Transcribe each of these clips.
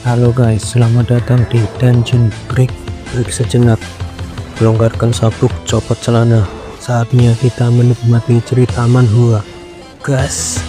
Halo guys, selamat datang di Dungeon Break. Break sejenak, longgarkan sabuk, copot celana. Saatnya kita menikmati cerita manhwa. Gas.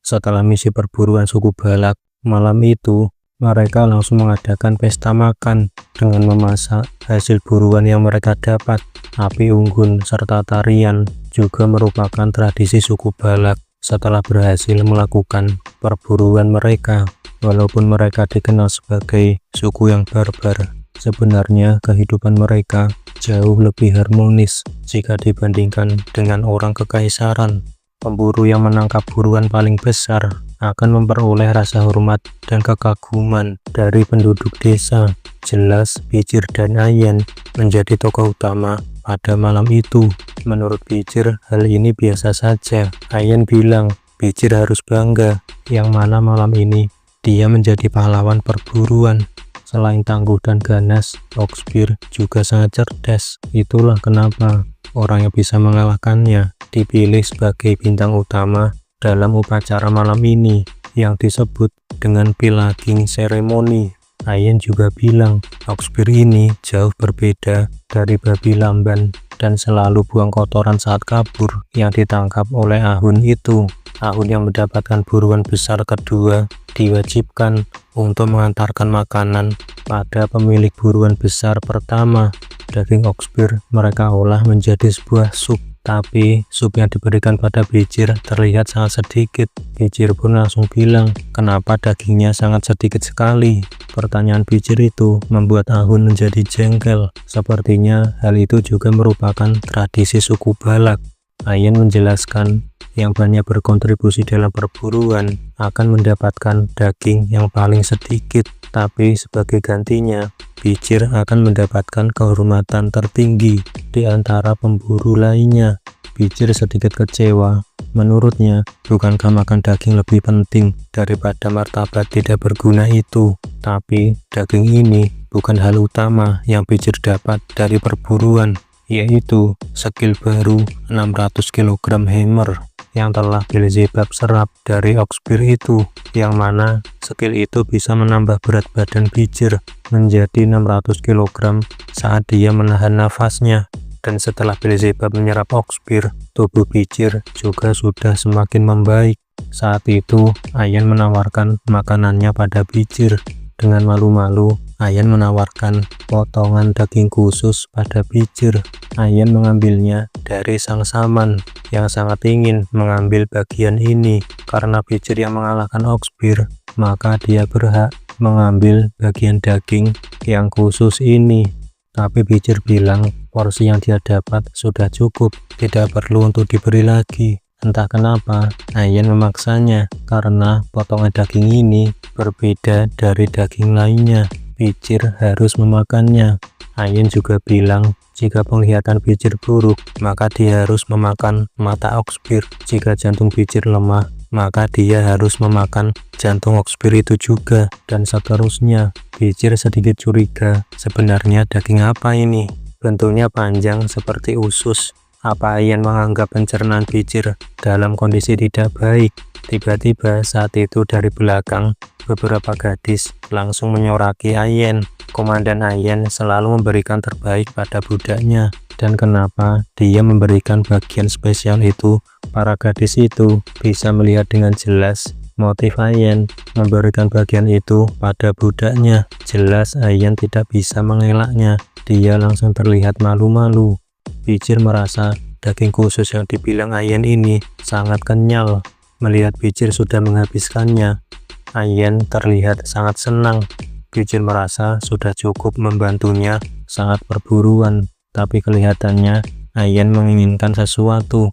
Setelah misi perburuan suku Balak, malam itu mereka langsung mengadakan pesta makan dengan memasak hasil buruan yang mereka dapat. Api unggun serta tarian juga merupakan tradisi suku Balak setelah berhasil melakukan perburuan mereka. Walaupun mereka dikenal sebagai suku yang barbar, sebenarnya kehidupan mereka jauh lebih harmonis jika dibandingkan dengan orang kekaisaran. Pemburu yang menangkap buruan paling besar akan memperoleh rasa hormat dan kekaguman dari penduduk desa. Jelas Bijir dan Ayen menjadi tokoh utama pada malam itu. Menurut Bijir, hal ini biasa saja. Ayen bilang Bijir harus bangga, yang mana malam ini dia menjadi pahlawan perburuan. Selain tangguh dan ganas, Oxbir juga sangat cerdas. Itulah kenapa orang yang bisa mengalahkannya dipilih sebagai bintang utama dalam upacara malam ini yang disebut dengan Pilaging Ceremony. Ayen juga bilang Oxbir ini jauh berbeda dari babi lamban dan selalu buang kotoran saat kabur yang ditangkap oleh Ahun itu. Ahun yang mendapatkan buruan besar kedua diwajibkan untuk mengantarkan makanan pada pemilik buruan besar pertama. Daging Oxbir mereka olah menjadi sebuah sup, tapi sup yang diberikan pada Bijir terlihat sangat sedikit. Bijir pun langsung bilang, kenapa dagingnya sangat sedikit sekali? Pertanyaan Bijir itu membuat Ahun menjadi jengkel. Sepertinya hal itu juga merupakan tradisi suku Balak. Ayen menjelaskan yang banyak berkontribusi dalam perburuan akan mendapatkan daging yang paling sedikit, tapi sebagai gantinya Bijir akan mendapatkan kehormatan tertinggi di antara pemburu lainnya. Bijir sedikit kecewa. Menurutnya, bukankah makan daging lebih penting daripada martabat tidak berguna itu? Tapi daging ini bukan hal utama yang Bijir dapat dari perburuan, yaitu skill baru 600 kg hammer yang telah Beelzebub serap dari Oxbir itu, yang mana skill itu bisa menambah berat badan Bijir menjadi 600 kg saat dia menahan nafasnya. Dan setelah Beelzebub menyerap Oxbir, tubuh Bijir juga sudah semakin membaik. Saat itu Ayen menawarkan makanannya pada Bijir. Dengan malu-malu, Ayen menawarkan potongan daging khusus pada Bijir. Ayen mengambilnya dari sang saman yang sangat ingin mengambil bagian ini. Karena Bijir yang mengalahkan Oxbir, maka dia berhak mengambil bagian daging yang khusus ini. Tapi Bijir bilang porsi yang dia dapat sudah cukup, tidak perlu untuk diberi lagi. Entah kenapa Ayen memaksanya, karena potongan daging ini berbeda dari daging lainnya. Bijir harus memakannya. Ayen juga bilang jika penglihatan Bijir buruk, maka dia harus memakan mata Oxbir. Jika jantung Bijir lemah, maka dia harus memakan jantung Oxbir itu juga, dan seterusnya. Bijir sedikit curiga, sebenarnya daging apa ini? Bentuknya panjang seperti usus. Apa Ayen menganggap pencernaan Bijir dalam kondisi tidak baik? Tiba-tiba saat itu dari belakang, beberapa gadis langsung menyoraki Ayen. Komandan Ayen selalu memberikan terbaik pada budaknya. Dan kenapa dia memberikan bagian spesial itu? Para gadis itu bisa melihat dengan jelas motif Ayen memberikan bagian itu pada budaknya. Jelas Ayen tidak bisa mengelaknya. Dia langsung terlihat malu-malu. Bijir merasa daging khusus yang dibilang Ayen ini sangat kenyal. Melihat Bijir sudah menghabiskannya, Ayen terlihat sangat senang. Bijir merasa sudah cukup membantunya saat perburuan, tapi kelihatannya Ayen menginginkan sesuatu.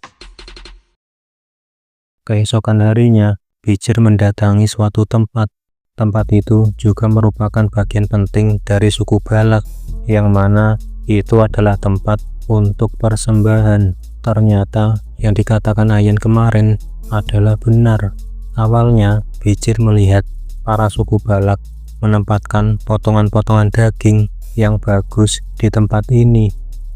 Keesokan harinya, Bijir mendatangi suatu tempat. Tempat itu juga merupakan bagian penting dari suku Balak, yang mana itu adalah tempat untuk persembahan. Ternyata yang dikatakan Ayen kemarin adalah benar. Awalnya Bijir melihat para suku Balak menempatkan potongan-potongan daging yang bagus di tempat ini.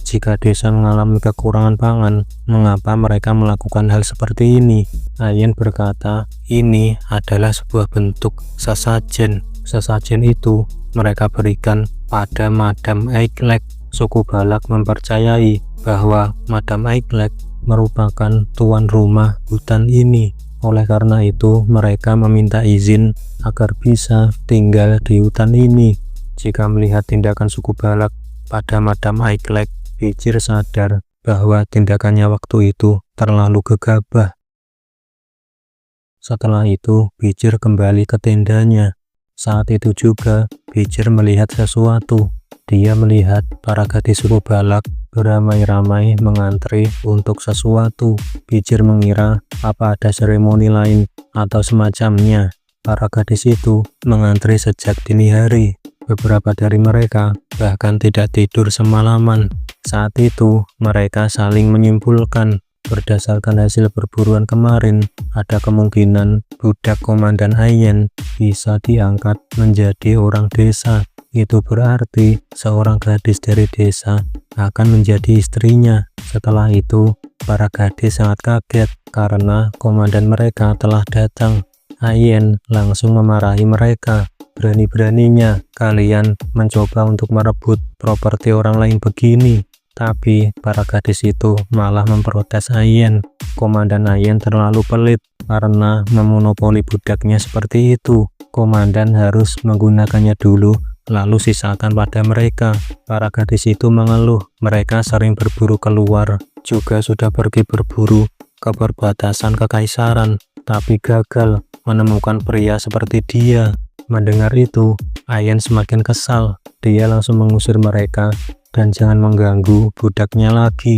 Jika desa mengalami kekurangan pangan, mengapa mereka melakukan hal seperti ini? Ayen berkata, ini adalah sebuah bentuk sesajen. Sesajen itu mereka berikan pada Madam Aiklek. Suku Balak mempercayai bahwa Madam Aiklek merupakan tuan rumah hutan ini. Oleh karena itu, mereka meminta izin agar bisa tinggal di hutan ini. Jika melihat tindakan suku Balak pada Madam Aiklek, Bijir sadar bahwa tindakannya waktu itu terlalu gegabah. Setelah itu, Bijir kembali ke tendanya. Saat itu juga, Bijir melihat sesuatu. Dia melihat para gadis suku Balak beramai-ramai mengantri untuk sesuatu. Bijir mengira apa ada seremoni lain atau semacamnya. Para gadis itu mengantri sejak dini hari. Beberapa dari mereka bahkan tidak tidur semalaman. Saat itu, mereka saling menyimpulkan, berdasarkan hasil perburuan kemarin, ada kemungkinan budak komandan Ayen bisa diangkat menjadi orang desa. Itu berarti seorang gadis dari desa akan menjadi istrinya. Setelah itu, para gadis sangat kaget karena komandan mereka telah datang. Ayen langsung memarahi mereka. Berani-beraninya kalian mencoba untuk merebut properti orang lain begini. Tapi para gadis itu malah memprotes Ayen. Komandan Ayen terlalu pelit karena memonopoli budaknya seperti itu. Komandan harus menggunakannya dulu, lalu sisakan pada mereka. Para gadis itu mengeluh, mereka sering berburu keluar, juga sudah pergi berburu ke perbatasan kekaisaran, tapi gagal menemukan pria seperti dia. Mendengar itu, Ayen semakin kesal. Dia langsung mengusir mereka dan jangan mengganggu budaknya lagi.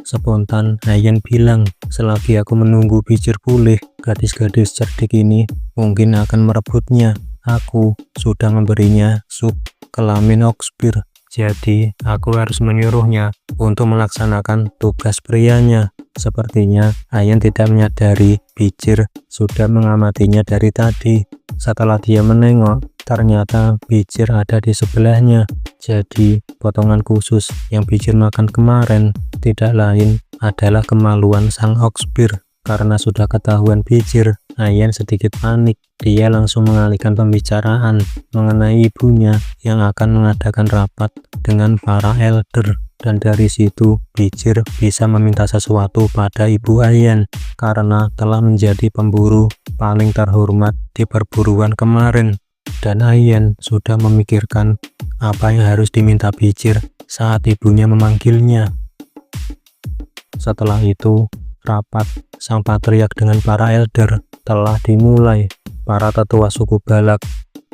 Spontan Ayen bilang, selagi aku menunggu Bijir pulih, gadis-gadis cerdik ini mungkin akan merebutnya. Aku sudah memberinya sup kelamin Oxbir, jadi aku harus menyuruhnya untuk melaksanakan tugas prianya. Sepertinya Ayen tidak menyadari Bijir sudah mengamatinya dari tadi. Setelah dia menengok, ternyata Bijir ada di sebelahnya. Jadi potongan khusus yang Bijir makan kemarin tidak lain adalah kemaluan sang Oxbir. Karena sudah ketahuan Bijir, Ayen sedikit panik. Dia langsung mengalihkan pembicaraan mengenai ibunya yang akan mengadakan rapat dengan para elder. Dan dari situ Bijir bisa meminta sesuatu pada ibu Ayen karena telah menjadi pemburu paling terhormat di perburuan kemarin. Dan Ayen sudah memikirkan apa yang harus diminta Bijir saat ibunya memanggilnya. Setelah itu, rapat sang patriark dengan para elder telah dimulai. Para tetua suku Balak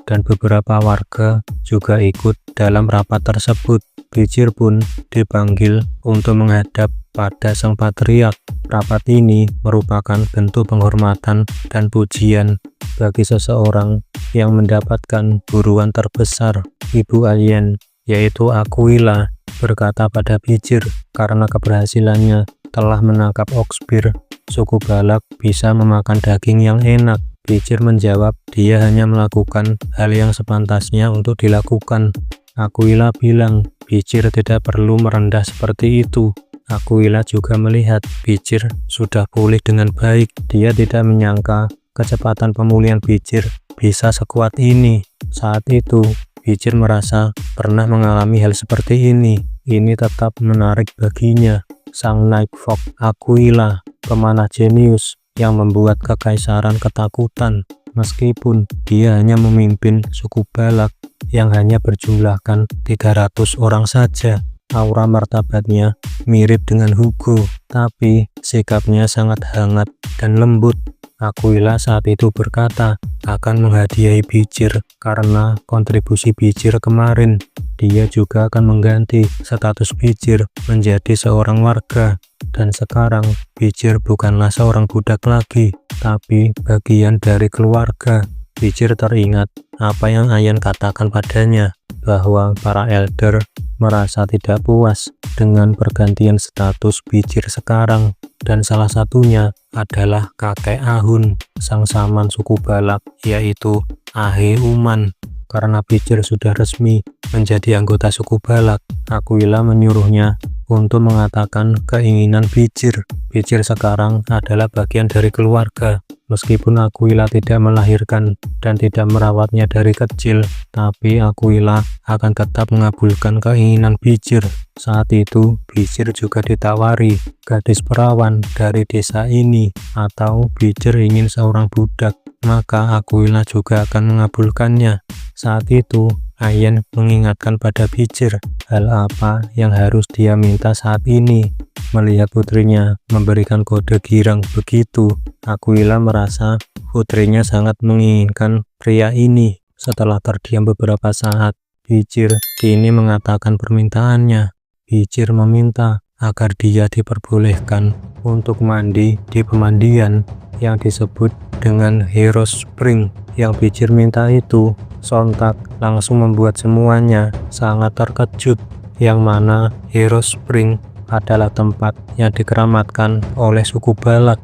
dan beberapa warga juga ikut dalam rapat tersebut. Bijir pun dipanggil untuk menghadap pada sang patriark. Rapat ini merupakan bentuk penghormatan dan pujian bagi seseorang yang mendapatkan buruan terbesar. Ibu Ayen, yaitu Aquila, berkata pada Bijir, karena keberhasilannya telah menangkap Oxbir, suku Balak bisa memakan daging yang enak. Bijir menjawab, dia hanya melakukan hal yang sepantasnya untuk dilakukan. Aquila bilang, Bijir tidak perlu merendah seperti itu. Aquila juga melihat Bijir sudah pulih dengan baik. Dia tidak menyangka kecepatan pemulihan Bijir bisa sekuat ini. Saat itu, Bijir merasa pernah mengalami hal seperti ini. Ini tetap menarik baginya. Sang Nightfolk Aquila, pemanah jenius yang membuat kekaisaran ketakutan. Meskipun dia hanya memimpin suku Balak yang hanya berjumlahkan 300 orang saja. Aura martabatnya mirip dengan Hugo, tapi sikapnya sangat hangat dan lembut. Aquila saat itu berkata akan menghadiahi Bijir karena kontribusi Bijir kemarin. Dia juga akan mengganti status Bijir menjadi seorang warga. Dan sekarang Bijir bukanlah seorang budak lagi, tapi bagian dari keluarga. Bijir teringat apa yang Ayen katakan padanya, bahwa para elder merasa tidak puas dengan pergantian status Bijir sekarang, dan salah satunya adalah kakek Ahun, sang saman suku Balak, yaitu Ahe Uman. Karena Bijir sudah resmi menjadi anggota suku Balak, Aquila menyuruhnya untuk mengatakan keinginan Bijir. Bijir sekarang adalah bagian dari keluarga. Meskipun Aquila tidak melahirkan dan tidak merawatnya dari kecil, tapi Aquila akan tetap mengabulkan keinginan Bijir. Saat itu, Bijir juga ditawari gadis perawan dari desa ini, atau Bijir ingin seorang budak, maka Aquila juga akan mengabulkannya. Saat itu, Ayen mengingatkan pada Bijir hal apa yang harus dia minta saat ini. Melihat putrinya memberikan kode girang begitu, Aquila merasa putrinya sangat menginginkan pria ini. Setelah terdiam beberapa saat, Bijir kini mengatakan permintaannya. Bijir meminta agar dia diperbolehkan untuk mandi di pemandian yang disebut dengan Heroes Spring. Yang Bijir minta itu sontak langsung membuat semuanya sangat terkejut, yang mana Heroes Spring adalah tempat yang dikeramatkan oleh suku Balak.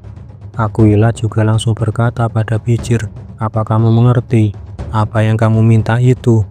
Aquila juga langsung berkata pada Bijir, "Apa kamu mengerti apa yang kamu minta itu?"